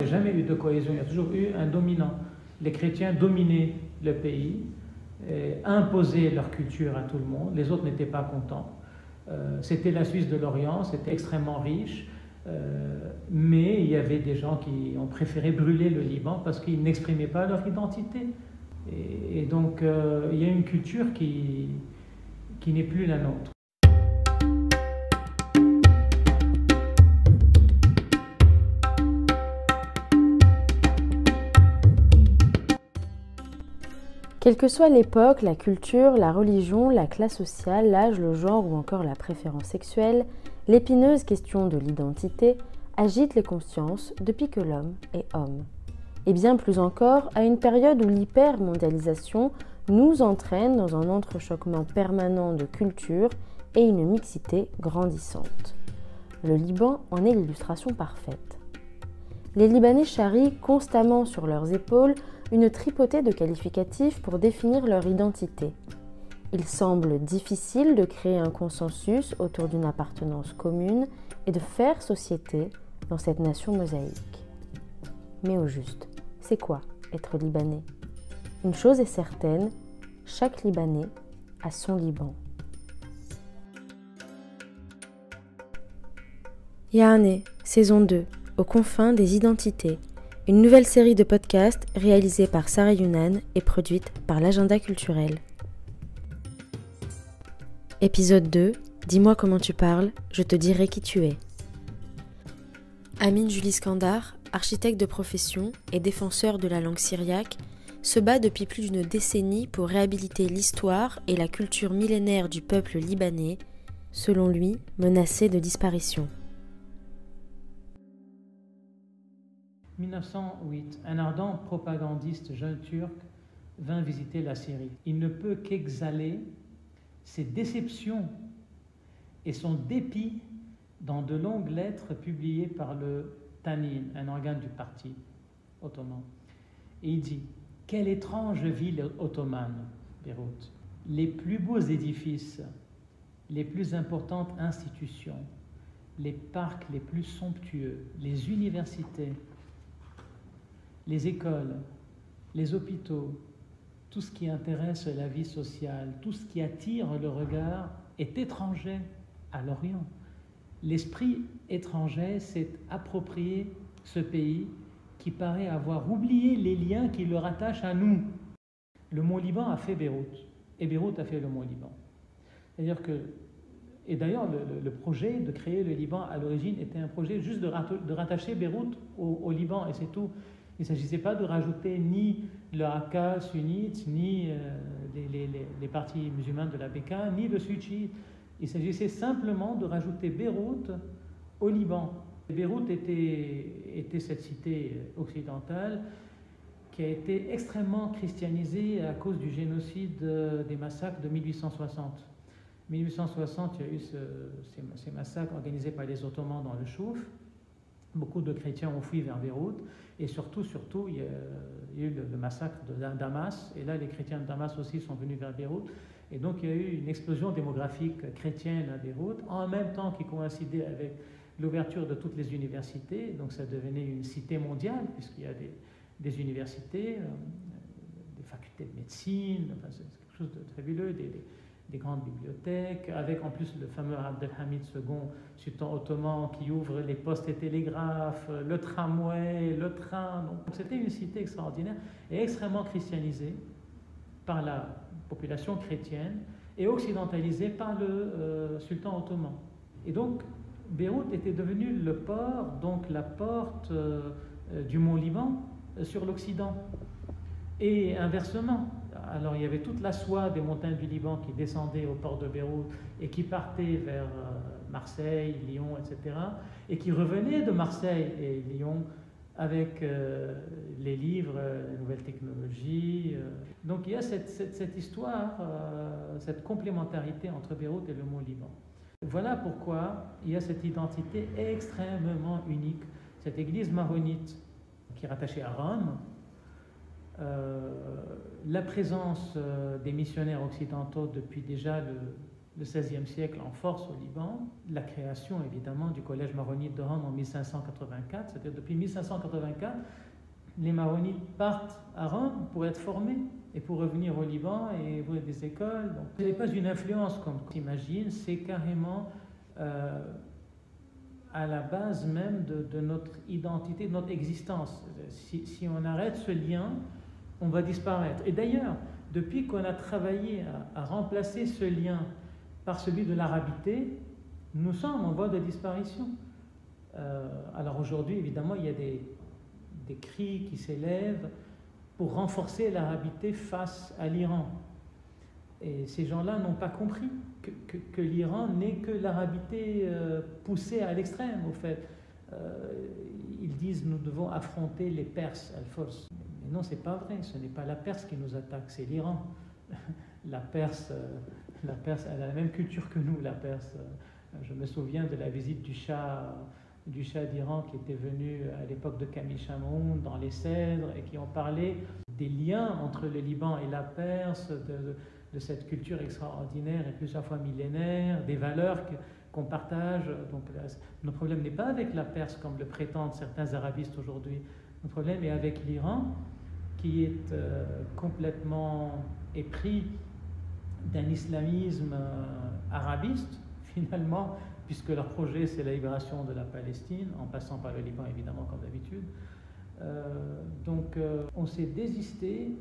Il n'y a jamais eu de cohésion, il y a toujours eu un dominant. Les chrétiens dominaient le pays, imposaient leur culture à tout le monde, les autres n'étaient pas contents. C'était la Suisse de l'Orient, c'était extrêmement riche, mais il y avait des gens qui ont préféré brûler le Liban parce qu'ils n'exprimaient pas leur identité. Et donc il y a une culture qui n'est plus la nôtre. Quelle que soit l'époque, la culture, la religion, la classe sociale, l'âge, le genre ou encore la préférence sexuelle, l'épineuse question de l'identité agite les consciences depuis que l'homme est homme. Et bien plus encore, à une période où l'hypermondialisation nous entraîne dans un entrechoquement permanent de cultures et une mixité grandissante. Le Liban en est l'illustration parfaite. Les Libanais charrient constamment sur leurs épaules une tripotée de qualificatifs pour définir leur identité. Il semble difficile de créer un consensus autour d'une appartenance commune et de faire société dans cette nation mosaïque. Mais au juste, c'est quoi être Libanais ? Une chose est certaine, chaque Libanais a son Liban. Yaane, saison 2, aux confins des identités. Une nouvelle série de podcasts réalisée par Sarah Younan et produite par l'Agenda culturel. Épisode 2, dis-moi comment tu parles, je te dirai qui tu es. Amine Julie Skandar, architecte de profession et défenseur de la langue syriaque, se bat depuis plus d'une décennie pour réhabiliter l'histoire et la culture millénaire du peuple libanais, selon lui menacé de disparition. 1908, un ardent propagandiste jeune turc vint visiter la Syrie. Il ne peut qu'exhaler ses déceptions et son dépit dans de longues lettres publiées par le Tanin, un organe du parti ottoman. Et il dit « Quelle étrange ville ottomane, Beyrouth. Les plus beaux édifices, les plus importantes institutions, les parcs les plus somptueux, les universités, les écoles, les hôpitaux, tout ce qui intéresse la vie sociale, tout ce qui attire le regard est étranger à l'Orient. L'esprit étranger s'est approprié ce pays qui paraît avoir oublié les liens qui le rattachent à nous. Le mot Liban a fait Beyrouth, et Beyrouth a fait le mot Liban. C'est-à-dire que, et d'ailleurs le projet de créer le Liban à l'origine était un projet juste de rattacher Beyrouth au Liban, et c'est tout. Il ne s'agissait pas de rajouter ni le Hakka sunnite, ni les partis musulmans de la Beka, ni le sud chiite. Il s'agissait simplement de rajouter Beyrouth au Liban. Beyrouth était cette cité occidentale qui a été extrêmement christianisée à cause du génocide des massacres de 1860. 1860, il y a eu ces massacres organisés par les Ottomans dans le Chouf. Beaucoup de chrétiens ont fui vers Beyrouth, et surtout, il y a eu le massacre de Damas, et là les chrétiens de Damas aussi sont venus vers Beyrouth, et donc il y a eu une explosion démographique chrétienne à Beyrouth, en même temps qui coïncidait avec l'ouverture de toutes les universités, donc ça devenait une cité mondiale, puisqu'il y a des universités, des facultés de médecine, enfin, c'est quelque chose de fabuleux, des grandes bibliothèques, avec en plus le fameux Abdelhamid II, sultan ottoman, qui ouvre les postes et télégraphes, le tramway, le train. Donc c'était une cité extraordinaire et extrêmement christianisée par la population chrétienne et occidentalisée par le sultan ottoman. Et donc Beyrouth était devenu le port, donc la porte du mont Liban sur l'Occident. Et inversement, alors il y avait toute la soie des montagnes du Liban qui descendait au port de Beyrouth et qui partait vers Marseille, Lyon, etc. et qui revenait de Marseille et Lyon avec les livres, les nouvelles technologies. Donc il y a cette histoire, cette complémentarité entre Beyrouth et le mont Liban. Voilà pourquoi il y a cette identité extrêmement unique, cette église maronite qui est rattachée à Rome. La présence des missionnaires occidentaux depuis déjà le XVIe siècle en force au Liban, la création évidemment du collège maronite de Rome en 1584, c'est-à-dire depuis 1584, les maronites partent à Rome pour être formés et pour revenir au Liban et ouvrir des écoles. Donc, ce n'est pas une influence comme on s'imagine, c'est carrément à la base même de notre identité, de notre existence. Si on arrête ce lien, on va disparaître. Et d'ailleurs, depuis qu'on a travaillé à remplacer ce lien par celui de l'arabité, nous sommes en voie de disparition. Alors aujourd'hui, évidemment, il y a des cris qui s'élèvent pour renforcer l'arabité face à l'Iran. Et ces gens-là n'ont pas compris que l'Iran n'est que l'arabité poussée à l'extrême, au fait. Ils disent nous devons affronter les Perses, al-Furs. Mais non, c'est pas vrai, ce n'est pas la Perse qui nous attaque, c'est l'Iran. La Perse, elle a la même culture que nous, la Perse. Je me souviens de la visite du Shah d'Iran qui était venu à l'époque de Camille Chamoun dans les Cèdres et qui ont parlé des liens entre le Liban et la Perse, de cette culture extraordinaire et plusieurs fois millénaire, des valeurs qu'on partage. Donc, notre problème n'est pas avec la Perse comme le prétendent certains arabistes aujourd'hui. Notre problème est avec l'Iran qui est complètement épris d'un islamisme arabiste, finalement, puisque leur projet c'est la libération de la Palestine, en passant par le Liban évidemment comme d'habitude. Donc on s'est désisté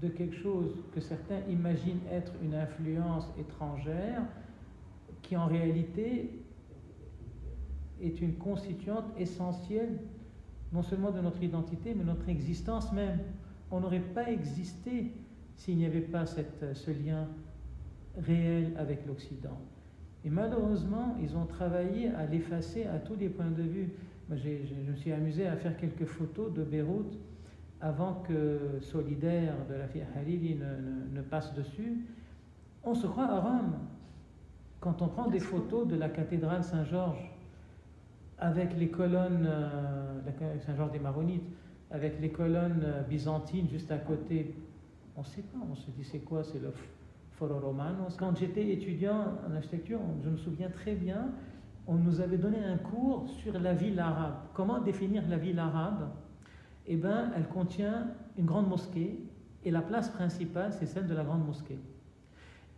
de quelque chose que certains imaginent être une influence étrangère, qui en réalité est une constituante essentielle non seulement de notre identité, mais de notre existence même. On n'aurait pas existé s'il n'y avait pas ce lien réel avec l'Occident. Et malheureusement, ils ont travaillé à l'effacer à tous les points de vue. Moi, je me suis amusé à faire quelques photos de Beyrouth avant que Solidaire de la fille Hariri ne passe dessus. On se croit à Rome. Quand on prend des photos de la cathédrale Saint-Georges avec les colonnes, Saint-Georges des Maronites, avec les colonnes byzantines juste à côté, on ne sait pas, on se dit c'est quoi, c'est le Foro Romano. Quand j'étais étudiant en architecture, je me souviens très bien, on nous avait donné un cours sur la ville arabe. Comment définir la ville arabe? Eh bien, elle contient une grande mosquée et la place principale, c'est celle de la grande mosquée.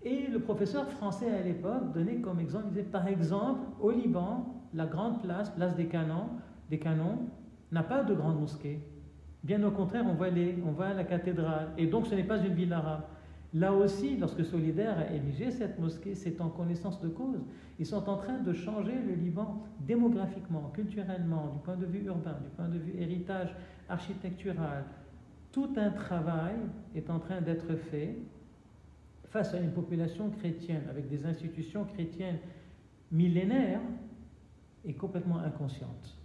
Et le professeur français à l'époque donnait comme exemple, il disait par exemple, au Liban, la grande place des canons, n'a pas de grande mosquée. Bien au contraire, on voit la cathédrale. Et donc ce n'est pas une ville arabe. Là aussi, lorsque Solidaire a érigé cette mosquée, c'est en connaissance de cause. Ils sont en train de changer le Liban démographiquement, culturellement, du point de vue urbain, du point de vue héritage architectural. Tout un travail est en train d'être fait face à une population chrétienne, avec des institutions chrétiennes millénaires et complètement inconscientes.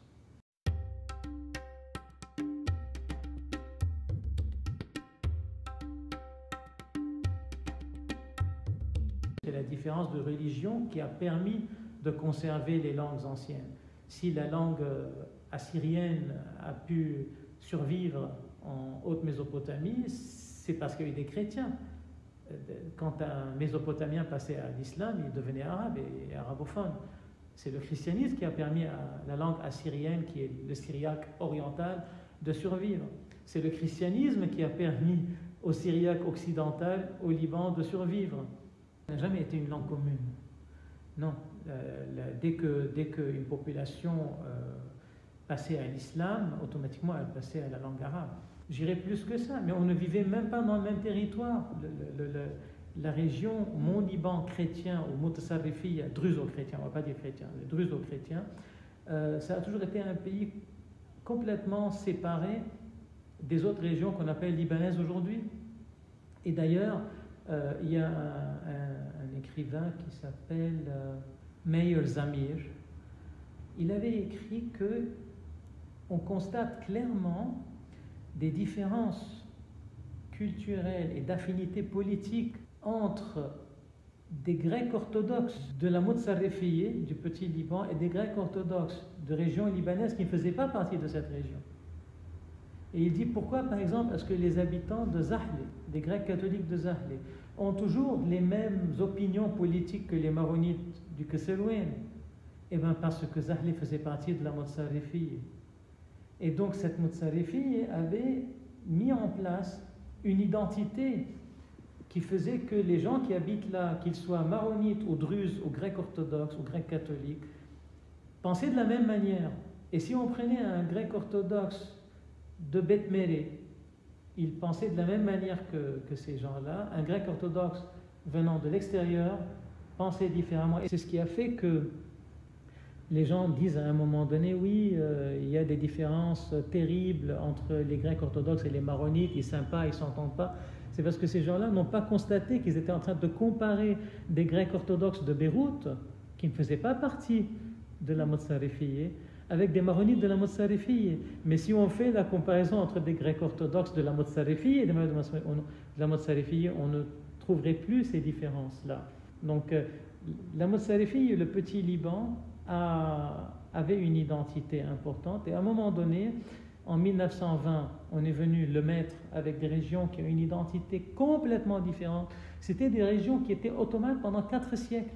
C'est la différence de religion qui a permis de conserver les langues anciennes. Si la langue assyrienne a pu survivre en Haute-Mésopotamie, c'est parce qu'il y a eu des chrétiens. Quand un Mésopotamien passait à l'islam, il devenait arabe et arabophone. C'est le christianisme qui a permis à la langue assyrienne, qui est le syriaque oriental, de survivre. C'est le christianisme qui a permis au syriaque occidental, au Liban, de survivre. Ça n'a jamais été une langue commune. Non. Dès qu'une population passait à l'islam, automatiquement elle passait à la langue arabe. J'irais plus que ça, mais on ne vivait même pas dans le même territoire. La région Mont-Liban chrétien ou Mutasarrifiya, druso-chrétien, on ne va pas dire chrétien, druso-chrétien, ça a toujours été un pays complètement séparé des autres régions qu'on appelle libanaises aujourd'hui. Et d'ailleurs, il y a un écrivain qui s'appelle Meir Zamir. Il avait écrit que on constate clairement des différences culturelles et d'affinités politiques entre des Grecs orthodoxes de la Mutasarrifiya, du petit Liban, et des Grecs orthodoxes de régions libanaises qui ne faisaient pas partie de cette région. Et il dit pourquoi, par exemple, est-ce que les habitants de Zahle, des Grecs catholiques de Zahle, ont toujours les mêmes opinions politiques que les maronites du Kesselwen? Eh bien, parce que Zahle faisait partie de la Motsarifie. Et donc, cette Motsarifie avait mis en place une identité qui faisait que les gens qui habitent là, qu'ils soient maronites ou druzes ou grecs orthodoxes ou grecs catholiques, pensaient de la même manière. Et si on prenait un grec orthodoxe de Beth Méré, il pensait de la même manière que ces gens-là. Un grec orthodoxe venant de l'extérieur pensait différemment. Et c'est ce qui a fait que les gens disent à un moment donné, oui, il y a des différences terribles entre les Grecs orthodoxes et les maronites, ils ne s'aiment pas, ils ne s'entendent pas. C'est parce que ces gens-là n'ont pas constaté qu'ils étaient en train de comparer des Grecs orthodoxes de Beyrouth, qui ne faisaient pas partie de la Motsarifiyye, avec des maronites de la Motsarifiyye. Mais si on fait la comparaison entre des Grecs orthodoxes de la Motsarifiyye et des maronites de la Motsarifiyye, on ne trouverait plus ces différences-là. Donc, la Motsarifiyye, le petit Liban, avait une identité importante. Et à un moment donné, en 1920, on est venu le mettre avec des régions qui ont une identité complètement différente. C'était des régions qui étaient ottomanes pendant 4 siècles.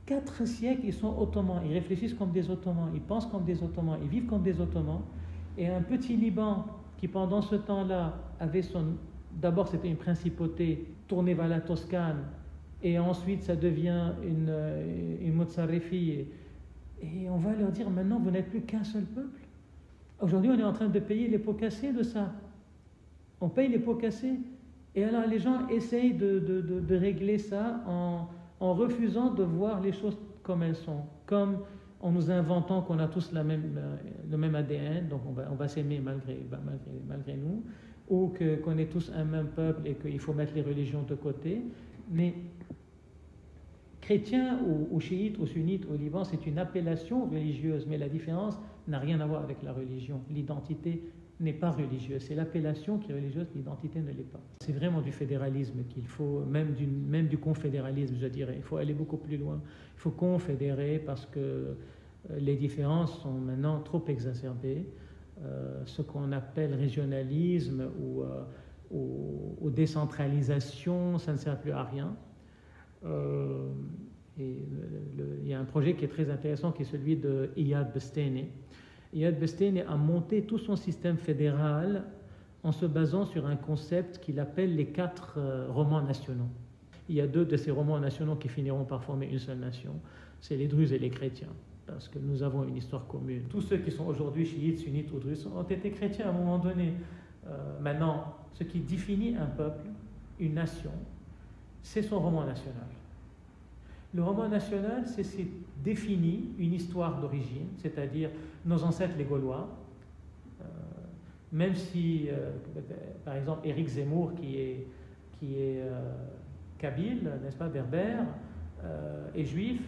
4 siècles, ils sont ottomans. Ils réfléchissent comme des ottomans, ils pensent comme des ottomans, ils vivent comme des ottomans. Et un petit Liban qui, pendant ce temps-là, avait son... D'abord, c'était une principauté tournée vers la Toscane, et ensuite ça devient une Motsarifiyye. Et on va leur dire maintenant, vous n'êtes plus qu'un seul peuple. Aujourd'hui, on est en train de payer les pots cassés de ça. On paye les pots cassés. Et alors les gens essayent de régler ça en refusant de voir les choses comme elles sont. Comme en nous inventant qu'on a tous le même ADN, donc on va s'aimer malgré nous, ou qu'on est tous un même peuple et qu'il faut mettre les religions de côté. Mais chrétien ou chiite ou sunnite au Liban, c'est une appellation religieuse, mais la différence n'a rien à voir avec la religion. L'identité n'est pas religieuse, c'est l'appellation qui est religieuse, l'identité ne l'est pas. C'est vraiment du fédéralisme qu'il faut, même du confédéralisme, je dirais. Il faut aller beaucoup plus loin. Il faut confédérer parce que les différences sont maintenant trop exacerbées. Ce qu'on appelle régionalisme ou décentralisation, ça ne sert plus à rien. Il y a un projet qui est très intéressant qui est celui de Iyad Besteni. Iyad Besteni a monté tout son système fédéral en se basant sur un concept qu'il appelle les 4 romans nationaux. Il y a 2 de ces romans nationaux qui finiront par former une seule nation, c'est les Druzes et les chrétiens, parce que nous avons une histoire commune. Tous ceux qui sont aujourd'hui chiites, sunnites ou druzes ont été chrétiens à un moment donné. Maintenant, ce qui définit un peuple, une nation, c'est son roman national. Le roman national, c'est ce qui définit une histoire d'origine, c'est-à-dire nos ancêtres les Gaulois, même si, par exemple, Éric Zemmour, qui est kabyle, n'est-ce pas, berbère, et juif,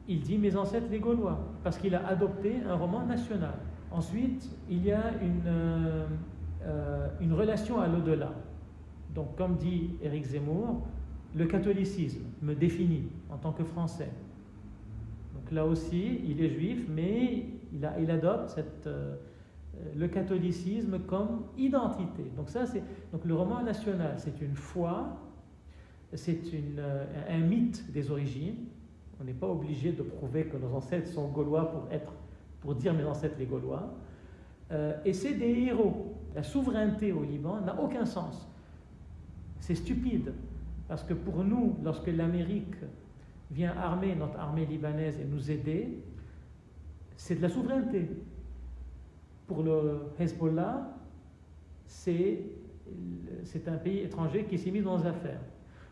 il dit mes ancêtres les Gaulois, parce qu'il a adopté un roman national. Ensuite, il y a une relation à l'au-delà. Donc, comme dit Éric Zemmour, le catholicisme me définit en tant que Français. Donc là aussi, il est juif, mais il adopte le catholicisme comme identité. Donc donc le roman national, c'est une foi, c'est un mythe des origines. On n'est pas obligé de prouver que nos ancêtres sont gaulois pour dire mes ancêtres les Gaulois. Et c'est des héros. La souveraineté au Liban n'a aucun sens. C'est stupide. Parce que pour nous, lorsque l'Amérique vient armer notre armée libanaise et nous aider, c'est de la souveraineté. Pour le Hezbollah, c'est un pays étranger qui s'est mis dans nos affaires.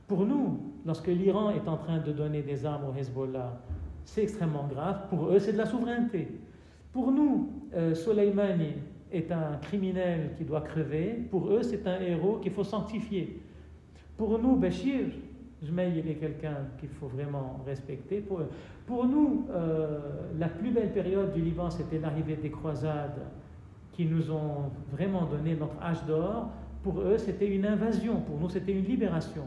Pour nous, lorsque l'Iran est en train de donner des armes au Hezbollah, c'est extrêmement grave. Pour eux, c'est de la souveraineté. Pour nous, Soleimani est un criminel qui doit crever. Pour eux, c'est un héros qu'il faut sanctifier. Pour nous, Bachir, Jmeil, il est quelqu'un qu'il faut vraiment respecter. Pour nous, la plus belle période du Liban, c'était l'arrivée des croisades qui nous ont vraiment donné notre âge d'or. Pour eux, c'était une invasion. Pour nous, c'était une libération.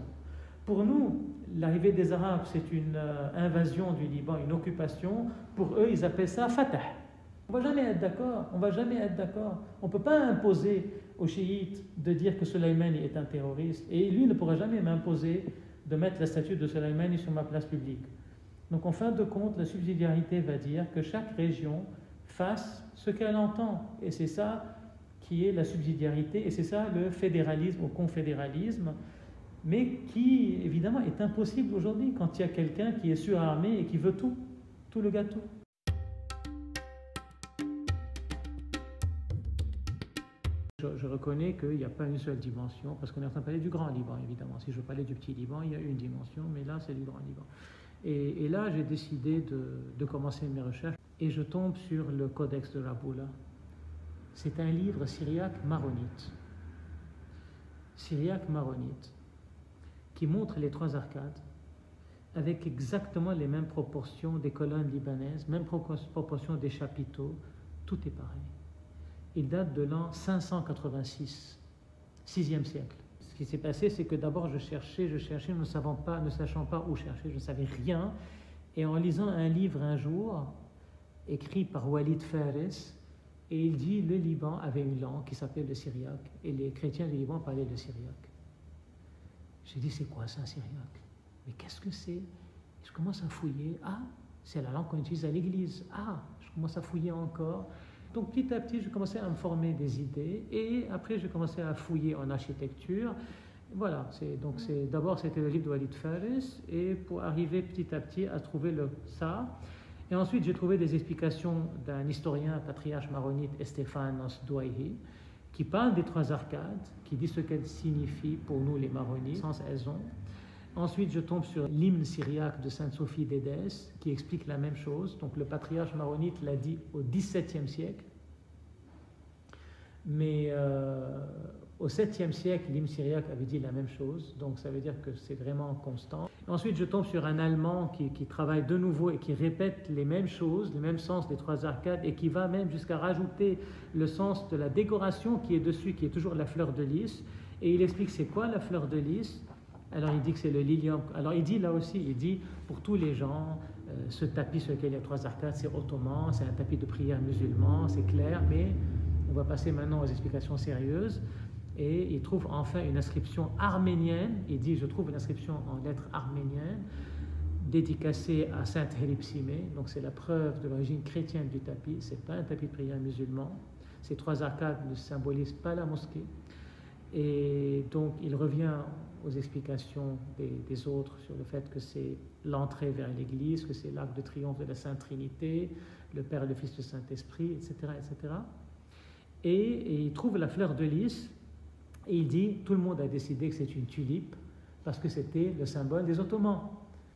Pour nous, l'arrivée des Arabes, c'est une invasion du Liban, une occupation. Pour eux, ils appellent ça Fatah. On ne va jamais être d'accord, on ne va jamais être d'accord. On ne peut pas imposer aux chiites de dire que Soleimani est un terroriste. Et lui ne pourra jamais m'imposer de mettre la statue de Soleimani sur ma place publique. Donc en fin de compte, la subsidiarité va dire que chaque région fasse ce qu'elle entend. Et c'est ça qui est la subsidiarité, et c'est ça le fédéralisme ou confédéralisme, mais qui évidemment est impossible aujourd'hui quand il y a quelqu'un qui est surarmé et qui veut tout le gâteau. Je reconnais qu'il n'y a pas une seule dimension, parce qu'on est en train de parler du Grand Liban, évidemment. Si je parlais du Petit Liban, il y a une dimension, mais là, c'est du Grand Liban. Et là, j'ai décidé de commencer mes recherches, et je tombe sur le Codex de Raboula. C'est un livre syriaque maronite. Syriaque maronite, qui montre les trois arcades, avec exactement les mêmes proportions des colonnes libanaises, même proportions des chapiteaux, tout est pareil. Il date de l'an 586, 6e siècle. Ce qui s'est passé, c'est que d'abord je cherchais, ne sachant pas où chercher, je ne savais rien. Et en lisant un livre un jour, écrit par Walid Fares, et il dit le Liban avait une langue qui s'appelait le syriaque, et les chrétiens du Liban parlaient le syriaque. J'ai dit, c'est quoi ça, un syriaque? Mais qu'est-ce que c'est? Je commence à fouiller. Ah, c'est la langue qu'on utilise à l'église. Ah, je commence à fouiller encore. Donc petit à petit, je commençais à me former des idées, et après, j'ai commencé à fouiller en architecture. Voilà, d'abord c'était le livre de Walid Fares, et pour arriver petit à petit à trouver ça. Et ensuite, j'ai trouvé des explications d'un historien, patriarche maronite, Stéphanos Douaihi, qui parle des trois arcades, qui dit ce qu'elles signifient pour nous les maronites, sans elles ont. Ensuite, je tombe sur l'hymne syriaque de Sainte Sophie d'Édesse, qui explique la même chose. Donc le patriarche maronite l'a dit au XVIIe siècle. Mais au 7e siècle, l'hymne syriaque avait dit la même chose, donc ça veut dire que c'est vraiment constant. Ensuite, je tombe sur un Allemand qui travaille de nouveau et qui répète les mêmes choses, le même sens des trois arcades, et qui va même jusqu'à rajouter le sens de la décoration qui est dessus, qui est toujours la fleur de lys. Et il explique c'est quoi la fleur de lys. Alors il dit que c'est le lilium. Alors il dit là aussi, il dit pour tous les gens, ce tapis sur lequel il y a trois arcades, c'est ottoman, c'est un tapis de prière musulman, c'est clair, mais on va passer maintenant aux explications sérieuses. Et il trouve enfin une inscription arménienne. Il dit, je trouve une inscription en lettres arméniennes dédicacée à Sainte Hérypsimée. Donc c'est la preuve de l'origine chrétienne du tapis. Ce n'est pas un tapis de prière musulman. Ces trois arcades ne symbolisent pas la mosquée. Et donc il revient aux explications des autres sur le fait que c'est l'entrée vers l'Église, que c'est l'arc de triomphe de la Sainte Trinité, le Père, le Fils, le Saint-Esprit, etc., etc. Et il trouve la fleur de lys. Et il dit, tout le monde a décidé que c'est une tulipe parce que c'était le symbole des Ottomans.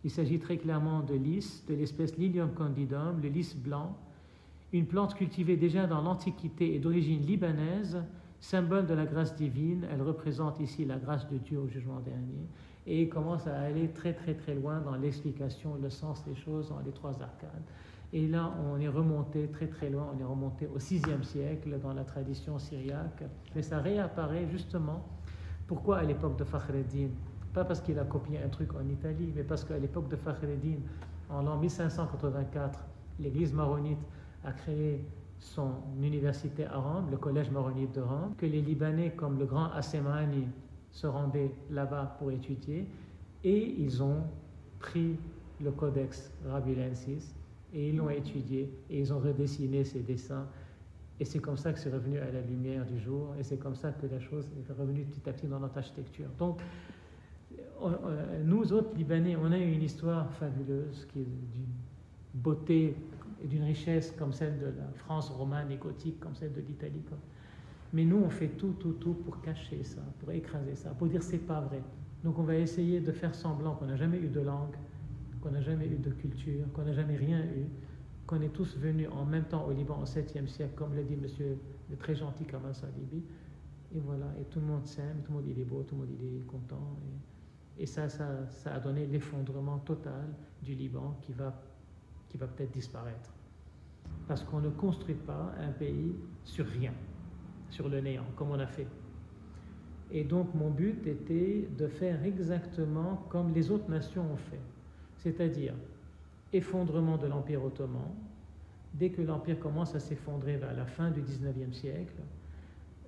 Il s'agit très clairement de lys, de l'espèce Lilium candidum, le lys blanc, une plante cultivée déjà dans l'Antiquité et d'origine libanaise, symbole de la grâce divine. Elle représente ici la grâce de Dieu au jugement dernier. Et il commence à aller très très très loin dans l'explication, le sens des choses dans les trois arcades. Et là, on est remonté très très loin, on est remonté au 6e siècle dans la tradition syriaque. Mais ça réapparaît justement, pourquoi à l'époque de Fakhreddin? Pas parce qu'il a copié un truc en Italie, mais parce qu'à l'époque de Fakhreddin, en l'an 1584, l'église maronite a créé son université à Rome, le collège maronite de Rome, que les Libanais comme le grand Assemani se rendaient là-bas pour étudier, et ils ont pris le codex rabulensis, et ils l'ont étudié, et ils ont redessiné ces dessins. Et c'est comme ça que c'est revenu à la lumière du jour, et c'est comme ça que la chose est revenue petit à petit dans notre architecture. Donc, nous autres Libanais, on a eu une histoire fabuleuse, qui est d'une beauté et d'une richesse comme celle de la France romane et gothique, comme celle de l'Italie. Mais nous, on fait tout pour cacher ça, pour écraser ça, pour dire c'est pas vrai. Donc on va essayer de faire semblant qu'on n'a jamais eu de langue, qu'on n'a jamais eu de culture, qu'on n'a jamais rien eu, qu'on est tous venus en même temps au Liban au 7e siècle, comme le dit monsieur le très gentil Kamal Salibi. Et voilà, et tout le monde s'aime, tout le monde il est beau, tout le monde il est content. Et ça a donné l'effondrement total du Liban qui va peut-être disparaître. Parce qu'on ne construit pas un pays sur rien, sur le néant, comme on a fait. Et donc mon but était de faire exactement comme les autres nations ont fait. C'est-à-dire effondrement de l'Empire ottoman, dès que l'Empire commence à s'effondrer vers la fin du 19e siècle,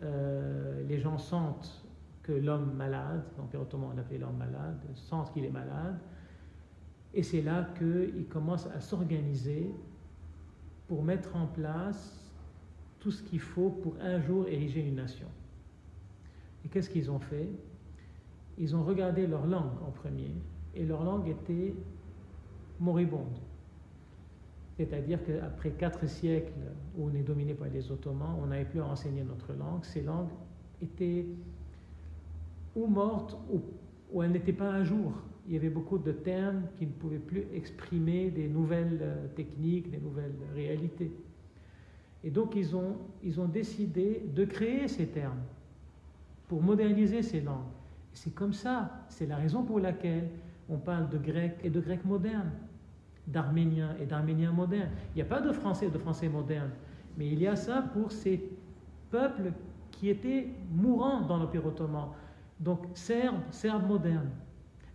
les gens sentent que l'homme malade, l'Empire ottoman on l'appelait l'homme malade, sentent qu'il est malade, et c'est là qu'ils commencent à s'organiser pour mettre en place tout ce qu'il faut pour un jour ériger une nation. Et qu'est-ce qu'ils ont fait? Ils ont regardé leur langue en premier, et leur langue était moribonde. C'est-à-dire qu'après 4 siècles où on est dominé par les Ottomans, on n'avait plus à enseigner notre langue. Ces langues étaient ou mortes ou elles n'étaient pas à jour. Il y avait beaucoup de termes qui ne pouvaient plus exprimer des nouvelles techniques, des nouvelles réalités. Et donc ils ont décidé de créer ces termes pour moderniser ces langues. Et c'est comme ça, c'est la raison pour laquelle on parle de grec et de grec moderne, d'arménien et d'arménien moderne. Il n'y a pas de français moderne, mais il y a ça pour ces peuples qui étaient mourants dans l'Empire ottoman. Donc serbe moderne,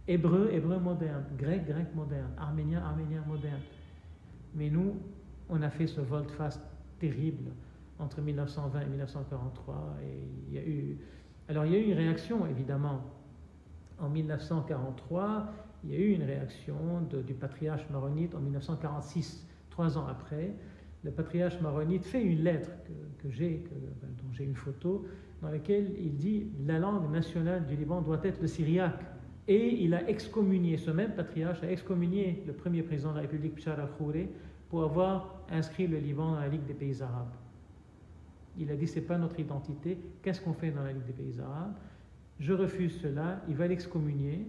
hébreu moderne, grec moderne, arménien moderne. Mais nous, on a fait ce volte-face terrible entre 1920 et 1943. Et il y a eu une réaction, évidemment. En 1943, il y a eu une réaction du patriarche maronite en 1946, 3 ans après. Le patriarche maronite fait une lettre dont j'ai une photo, dans laquelle il dit « La langue nationale du Liban doit être le syriaque ». Et il a excommunié, ce même patriarche a excommunié le premier président de la République, Bachar al-Khouri, pour avoir inscrit le Liban dans la Ligue des pays arabes. Il a dit « C'est pas notre identité, qu'est-ce qu'on fait dans la Ligue des pays arabes ?» Je refuse cela, il va l'excommunier.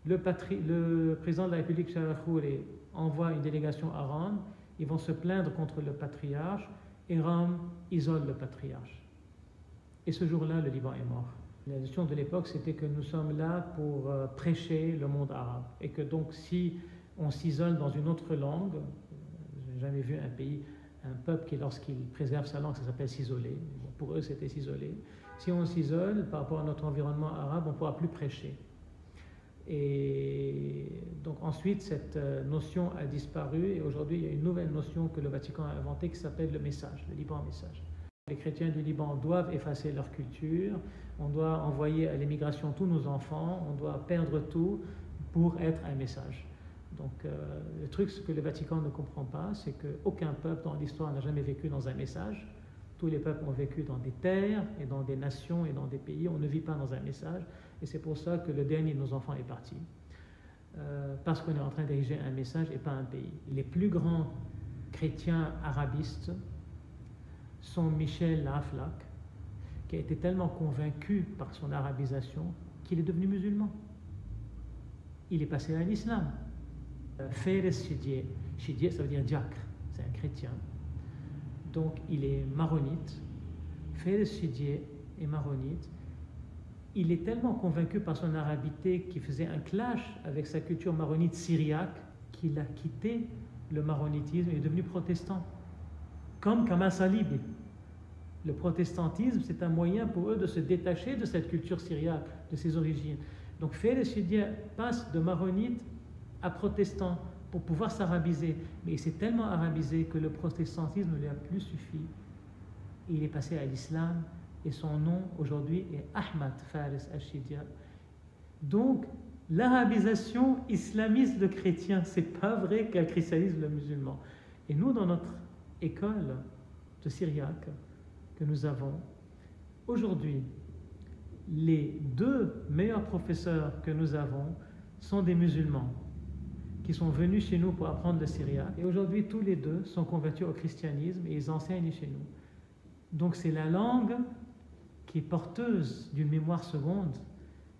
Le président de la République, Bachar al-Khouri, envoie une délégation à Rome. Ils vont se plaindre contre le patriarche et Rome isole le patriarche. Et ce jour-là, le Liban est mort. La notion de l'époque, c'était que nous sommes là pour prêcher le monde arabe. Et que donc, si on s'isole dans une autre langue, je n'ai jamais vu un peuple qui, lorsqu'il préserve sa langue, ça s'appelle s'isoler. Bon, pour eux, c'était s'isoler. Si on s'isole par rapport à notre environnement arabe, on ne pourra plus prêcher. Et donc ensuite, cette notion a disparu et aujourd'hui, il y a une nouvelle notion que le Vatican a inventée qui s'appelle le message, le Liban message. Les chrétiens du Liban doivent effacer leur culture, on doit envoyer à l'émigration tous nos enfants, on doit perdre tout pour être un message. Donc le truc, ce que le Vatican ne comprend pas, c'est qu'aucun peuple dans l'histoire n'a jamais vécu dans un message. Tous les peuples ont vécu dans des terres et dans des nations et dans des pays. On ne vit pas dans un message. Et c'est pour ça que le dernier de nos enfants est parti. Parce qu'on est en train d'ériger un message et pas un pays. Les plus grands chrétiens arabistes sont Michel Aflaq, qui a été tellement convaincu par son arabisation qu'il est devenu musulman. Il est passé à l'islam. Fares Chidier, Chidier ça veut dire diacre, c'est un chrétien. Donc il est maronite. Fares Chidier est maronite. Il est tellement convaincu par son arabité qui faisait un clash avec sa culture maronite syriaque qu'il a quitté le maronitisme et est devenu protestant. Comme Kamal Salibi. Le protestantisme, c'est un moyen pour eux de se détacher de cette culture syriaque, de ses origines. Donc Fares Chidier passe de maronite à protestant pour pouvoir s'arabiser. Mais il s'est tellement arabisé que le protestantisme ne lui a plus suffi. Et il est passé à l'islam. Et son nom aujourd'hui est Ahmad Fares al-Chidia. Donc, l'arabisation islamiste le chrétien, c'est pas vrai qu'elle christianise le musulman. Et nous, dans notre école de syriaque que nous avons, aujourd'hui, les 2 meilleurs professeurs que nous avons sont des musulmans qui sont venus chez nous pour apprendre le syriaque. Et aujourd'hui, tous les 2 sont convertis au christianisme et ils enseignent chez nous. Donc, c'est la langue qui est porteuse d'une mémoire seconde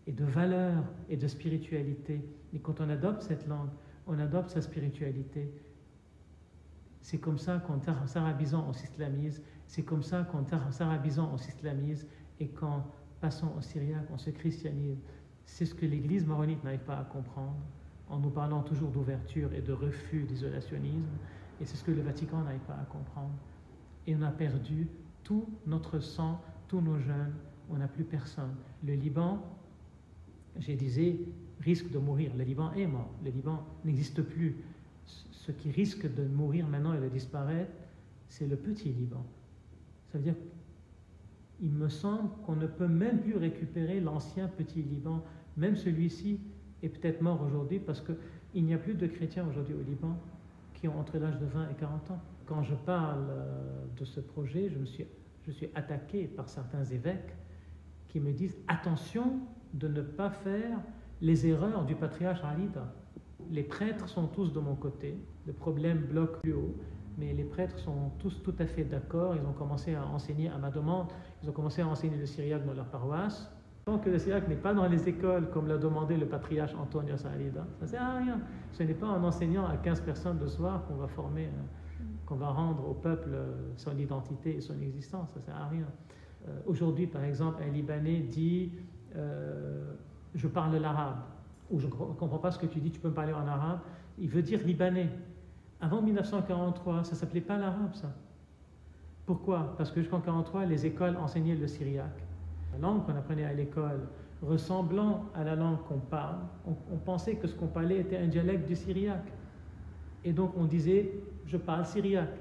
et de valeurs et de spiritualité. Et quand on adopte cette langue, on adopte sa spiritualité. C'est comme ça qu'en s'arabisant, on s'islamise. C'est comme ça qu'en s'arabisant, on s'islamise. Et qu'en passant au syriaque, on se christianise. C'est ce que l'Église maronite n'arrive pas à comprendre, en nous parlant toujours d'ouverture et de refus d'isolationnisme. Et c'est ce que le Vatican n'arrive pas à comprendre. Et on a perdu tout notre sang, tous nos jeunes, on n'a plus personne. Le Liban, je disais, risque de mourir. Le Liban est mort. Le Liban n'existe plus. Ce qui risque de mourir maintenant et de disparaître, c'est le petit Liban. Ça veut dire, il me semble qu'on ne peut même plus récupérer l'ancien petit Liban. Même celui-ci est peut-être mort aujourd'hui parce qu'il n'y a plus de chrétiens aujourd'hui au Liban qui ont entre l'âge de 20 et 40 ans. Quand je parle de ce projet, je suis attaqué par certains évêques qui me disent attention de ne pas faire les erreurs du patriarche Alida. Les prêtres sont tous de mon côté, le problème bloque plus haut, mais les prêtres sont tous tout à fait d'accord. Ils ont commencé à enseigner à ma demande, ils ont commencé à enseigner le syriaque dans leur paroisse. Tant que le syriaque n'est pas dans les écoles, comme l'a demandé le patriarche Antonio Alida, ça ne sert à rien. Ce n'est pas en enseignant à 15 personnes le soir qu'on va former, qu'on va rendre au peuple son identité et son existence, ça ne sert à rien. Aujourd'hui, par exemple, un Libanais dit je parle l'arabe, ou je ne comprends pas ce que tu dis, tu peux me parler en arabe. Il veut dire Libanais. Avant 1943, ça ne s'appelait pas l'arabe, ça. Pourquoi? Parce que jusqu'en 1943, les écoles enseignaient le syriaque. La langue qu'on apprenait à l'école, ressemblant à la langue qu'on parle, on pensait que ce qu'on parlait était un dialecte du syriaque. Et donc on disait, je parle syriaque.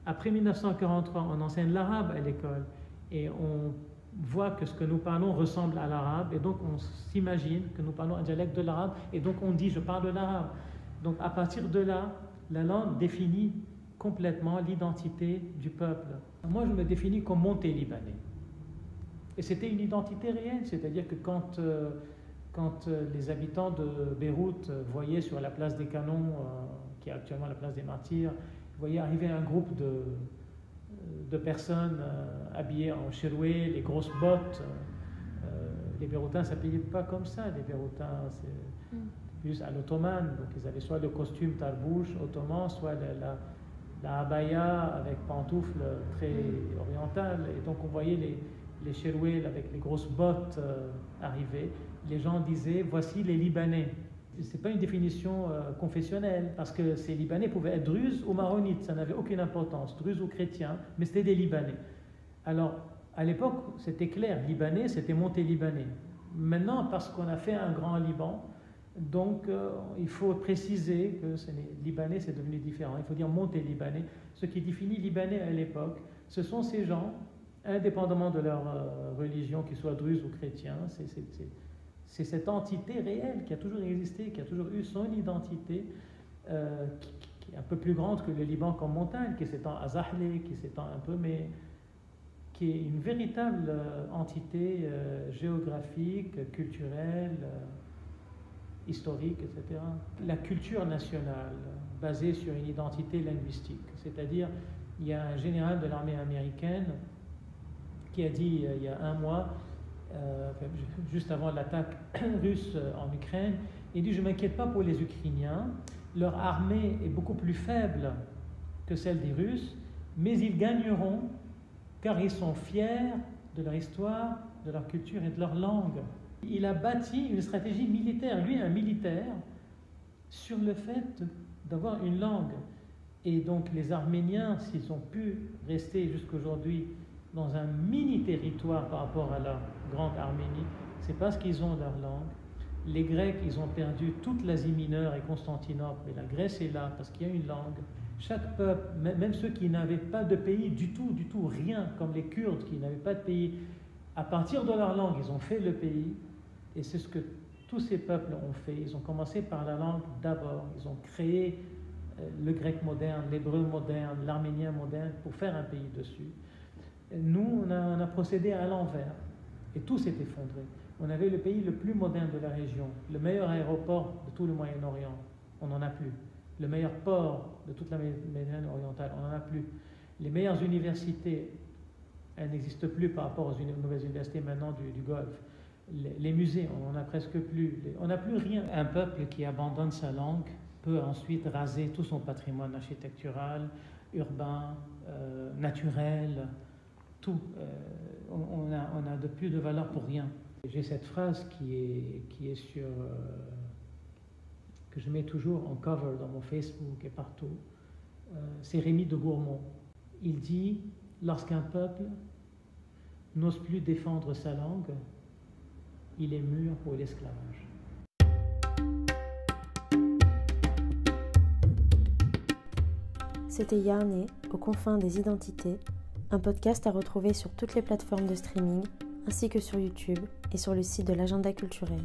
Après 1943, on enseigne l'arabe à l'école. Et on voit que ce que nous parlons ressemble à l'arabe. Et donc on s'imagine que nous parlons un dialecte de l'arabe. Et donc on dit, je parle de l'arabe. Donc à partir de là, la langue définit complètement l'identité du peuple. Moi, je me définis comme monté-libanais. Et c'était une identité réelle, c'est-à-dire que quand les habitants de Beyrouth voyaient sur la place des Canons, qui est actuellement la place des Martyrs, voyaient arriver un groupe de personnes habillées en cheroué, les grosses bottes. Les Beyrouthins ne s'habillaient pas comme ça, les Beyrouthins, c'est plus à l'ottomane. Donc ils avaient soit le costume tarbouche ottoman, soit la abaya avec pantoufles très orientales. Et donc on voyait les cheroués avec les grosses bottes arriver. Les gens disaient voici les Libanais. Ce n'est pas une définition confessionnelle, parce que ces Libanais pouvaient être druzes ou maronites, ça n'avait aucune importance, druzes ou chrétiens, mais c'était des Libanais. Alors, à l'époque, c'était clair, Libanais, c'était monté-libanais. Maintenant, parce qu'on a fait un grand Liban, donc il faut préciser que Libanais, c'est devenu différent. Il faut dire monté-libanais. Ce qui définit Libanais à l'époque, ce sont ces gens, indépendamment de leur religion, qu'ils soient druzes ou chrétiens, c'est cette entité réelle qui a toujours existé, qui a toujours eu son identité, qui est un peu plus grande que le Liban comme montagne, qui s'étend à Zahle, qui s'étend un peu, mais qui est une véritable entité géographique, culturelle, historique, etc. La culture nationale, basée sur une identité linguistique, c'est-à-dire, il y a un général de l'armée américaine qui a dit il y a un mois, juste avant l'attaque russe en Ukraine, il dit « Je ne m'inquiète pas pour les Ukrainiens, leur armée est beaucoup plus faible que celle des Russes, mais ils gagneront car ils sont fiers de leur histoire, de leur culture et de leur langue. » Il a bâti une stratégie militaire, lui un militaire, sur le fait d'avoir une langue. Et donc les Arméniens, s'ils ont pu rester jusqu'aujourd'hui dans un mini-territoire par rapport à la grande Arménie, c'est parce qu'ils ont leur langue. Les Grecs, ils ont perdu toute l'Asie mineure et Constantinople, mais la Grèce est là parce qu'il y a une langue. Chaque peuple, même ceux qui n'avaient pas de pays du tout, rien, comme les Kurdes qui n'avaient pas de pays, à partir de leur langue, ils ont fait le pays. Et c'est ce que tous ces peuples ont fait. Ils ont commencé par la langue d'abord. Ils ont créé le grec moderne, l'hébreu moderne, l'arménien moderne pour faire un pays dessus. Nous, on a procédé à l'envers et tout s'est effondré. On avait le pays le plus moderne de la région, le meilleur aéroport de tout le Moyen-Orient, on n'en a plus. Le meilleur port de toute la Méditerranée orientale, on n'en a plus. Les meilleures universités, elles n'existent plus par rapport aux nouvelles universités maintenant du Golfe. Les musées, on n'en a presque plus. On n'a plus rien. Un peuple qui abandonne sa langue peut ensuite raser tout son patrimoine architectural, urbain, naturel, tout. On a de plus de valeur pour rien. J'ai cette phrase qui est sur que je mets toujours en cover dans mon Facebook et partout. C'est Rémi de Gourmont. Il dit « Lorsqu'un peuple n'ose plus défendre sa langue, il est mûr pour l'esclavage. » c'était Yarné, aux confins des identités, un podcast à retrouver sur toutes les plateformes de streaming, ainsi que sur YouTube et sur le site de l'Agenda culturel.